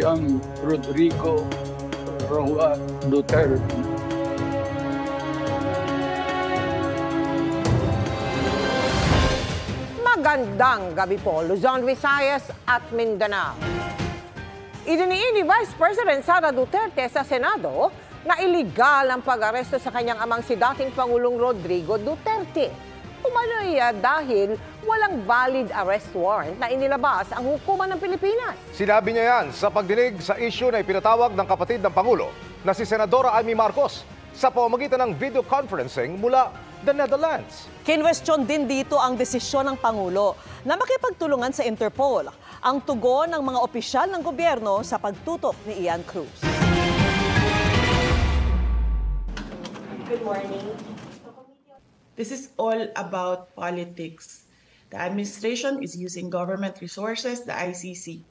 Ang Rodrigo Roa Duterte. Magandang gabi po, Luzon, Visayas at Mindanao. Idiniin ni Vice President Sara Duterte sa Senado na iligal ang pag-aresto sa kanyang amang si dating Pangulong Rodrigo Duterte. Umano'y dahil walang valid arrest warrant na inilabas ang hukuman ng Pilipinas. Sinabi niya yan sa pagdinig sa issue na ipinatawag ng kapatid ng Pangulo na si Senadora Amy Marcos sa pamamagitan ng video conferencing mula the Netherlands. Kinwestiyon din dito ang desisyon ng Pangulo na makipagtulungan sa Interpol, ang tugon ng mga opisyal ng gobyerno sa pagtutok ni Ian Cruz. Good morning. This is all about politics. The administration is using government resources, the ICC,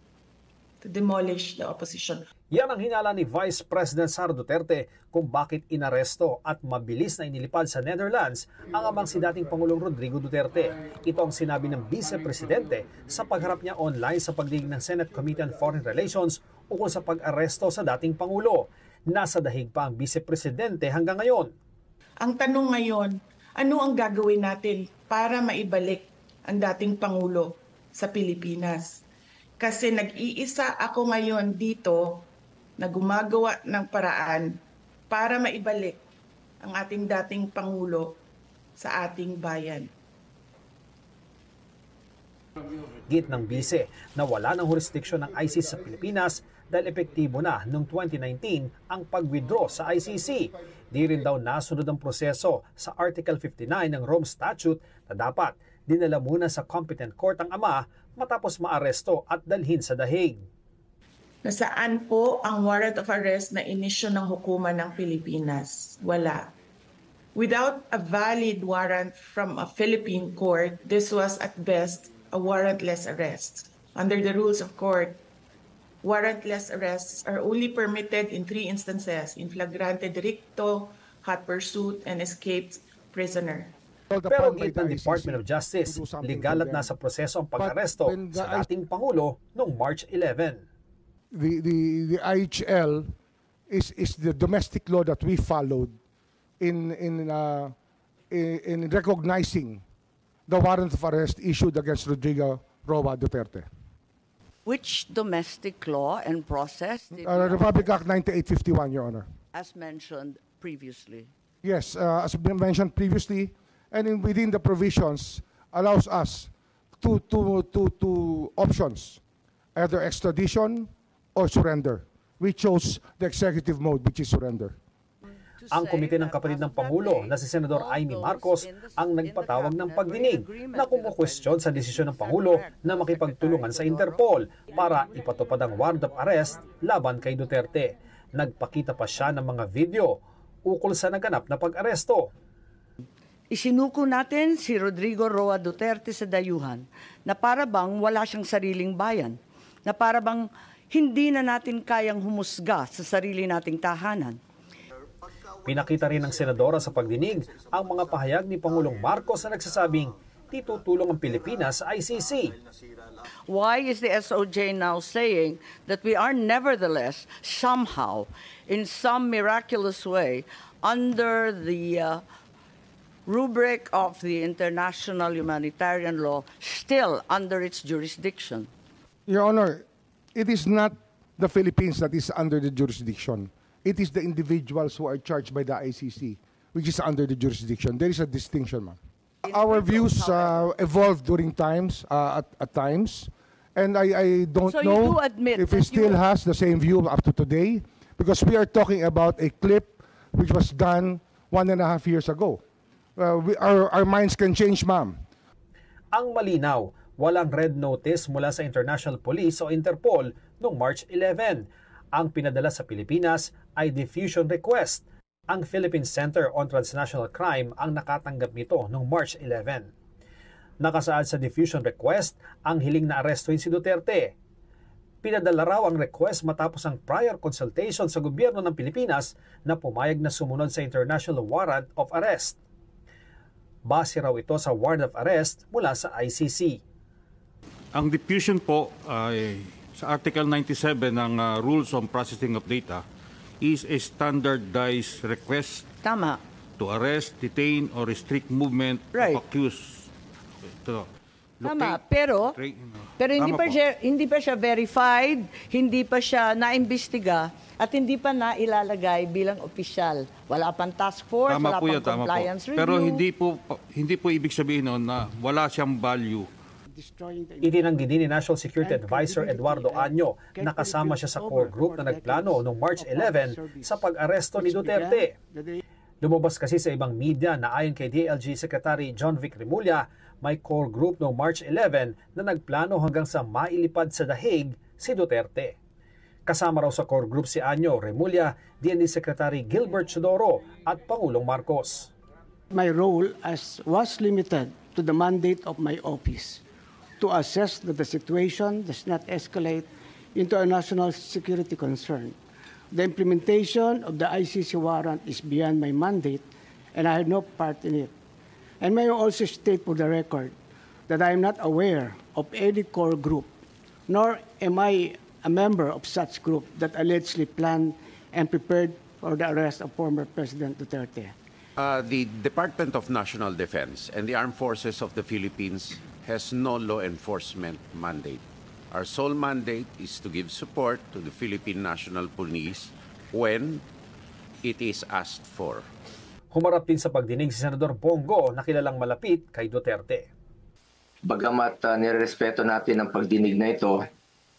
to demolish the opposition. Yan ang hinala ni Vice President Sara Duterte kung bakit inaresto at mabilis na inilipad sa Netherlands ang amang si dating Pangulong Rodrigo Duterte. Ito ang sinabi ng Vice Presidente sa pagharap niya online sa pagdinig ng Senate Committee on Foreign Relations ukol sa pag-aresto sa dating Pangulo. Nasa dahig pa ang Vice Presidente hanggang ngayon. Ang tanong ngayon, ano ang gagawin natin para maibalik ang dating Pangulo sa Pilipinas? Kasi nag-iisa ako ngayon dito na gumagawa ng paraan para maibalik ang ating dating Pangulo sa ating bayan. Git ng bise na wala ng jurisdiksyon ng ICC sa Pilipinas dahil epektibo na noong 2019 ang pag-withdraw sa ICC. Di rin daw nasunod ang proseso sa Article 59 ng Rome Statute na dapat dinala muna sa competent court ang ama matapos maaresto at dalhin sa dahig. Nasaan po ang warrant of arrest na inisyo ng hukuman ng Pilipinas? Wala. Without a valid warrant from a Philippine court, this was at best a warrantless arrest. Under the rules of court, warrantless arrests are only permitted in 3 instances: in flagrante delicto, hot pursuit, and escaped prisoner. Pero git ng Department of Justice, legal at nasa proseso ang pag-aresto sa dating Pangulo noong March 11. The IHL is the domestic law that we followed in recognizing the warrant of arrest issued against Rodrigo Roa Duterte. Which domestic law and process did Republic Act 9851, Your Honor. as mentioned previously? Yes, as mentioned previously, and within the provisions allows us two options, either extradition or surrender. We chose the executive mode, which is surrender. Ang komite ng kapatid ng Pangulo na si Senador Amy Marcos ang nagpatawag ng pagdinig na kumukwestiyon sa desisyon ng Pangulo na makipagtulungan sa Interpol para ipatupad ang warrant of arrest laban kay Duterte. Nagpakita pa siya ng mga video ukol sa naganap na pag-aresto. Isinuko natin si Rodrigo Roa Duterte sa dayuhan na para bang wala siyang sariling bayan, na para bang hindi na natin kayang humusga sa sarili nating tahanan. Pinakita rin ng senadora sa pagdinig ang mga pahayag ni Pangulong Marcos na nagsasabing titutulong ang Pilipinas sa ICC. Why is the SOJ now saying that we are nevertheless somehow, in some miraculous way, under the rubric of the international humanitarian law, still under its jurisdiction? Your Honor, it is not the Philippines that is under the jurisdiction. It is the individuals who are charged by the ICC, which is under the jurisdiction. There is a distinction, ma'am. Our views evolved during times, at times, and I don't know if he still has the same view up to today, because we are talking about a clip which was done 1.5 years ago. Our minds can change, ma'am. Ang malinaw, walang red notice mula sa International Police o Interpol noong March 11. Ang pinadala sa Pilipinas ay diffusion request. Ang Philippine Center on Transnational Crime ang nakatanggap nito noong March 11. Nakasaad sa diffusion request ang hiling na arestuin si Duterte. Pinadala raw ang request matapos ang prior consultation sa gobyerno ng Pilipinas na pumayag na sumunod sa International Warrant of Arrest. Base raw ito sa warrant of arrest mula sa ICC. Ang diffusion po ay sa Article 97 ng Rules on Processing of Data is a standardized request Tama. to arrest, detain, or restrict movement Right. of accused. Ito, Tama, locate, pero hindi Tama pa po. hindi pa siya verified, hindi pa siya naimbestiga at hindi pa nailalagay bilang opisyal. Wala pang task force, Tama wala po pang yan, tama po. compliance review. Pero hindi po ibig sabihin noon na wala siyang value. Itinanggi din ni National Security Advisor Eduardo Año na kasama siya sa core group na nagplano noong March 11 sa pag-aresto ni Duterte. Lumabas kasi sa ibang media na ayon kay DILG Secretary John Vic Remulla, may core group noong March 11 na nagplano hanggang sa mailipad sa The Hague si Duterte. Kasama raw sa core group si Año, Remulla, DND Secretary Gilbert Chodoro at Pangulong Marcos. My role was limited to the mandate of my office to assess that the situation does not escalate into a national security concern. The implementation of the ICC warrant is beyond my mandate and I had no part in it. And may I also state for the record that I am not aware of any core group, nor am I a member of such group that allegedly planned and prepared for the arrest of former President Duterte. The Department of National Defense and the Armed Forces of the Philippines has no law enforcement mandate. Our sole mandate is to give support to the Philippine National Police when it is asked for. Humarap din sa pagdinig si Senador Bongo na kilalang malapit kay Duterte. Bagamat nirerespeto natin ang pagdinig na ito,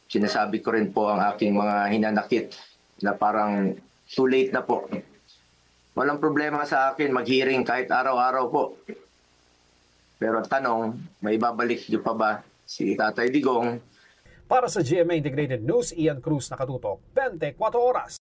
sinasabi ko rin po ang aking mga hinanakit na parang too late na po. Walang problema sa akin mag-hearing kahit araw-araw po. Pero tanong, may babalik niyo pa ba si Tatay Digong? Para sa GMA Integrated News, Ian Cruz, nakatutok 24 oras.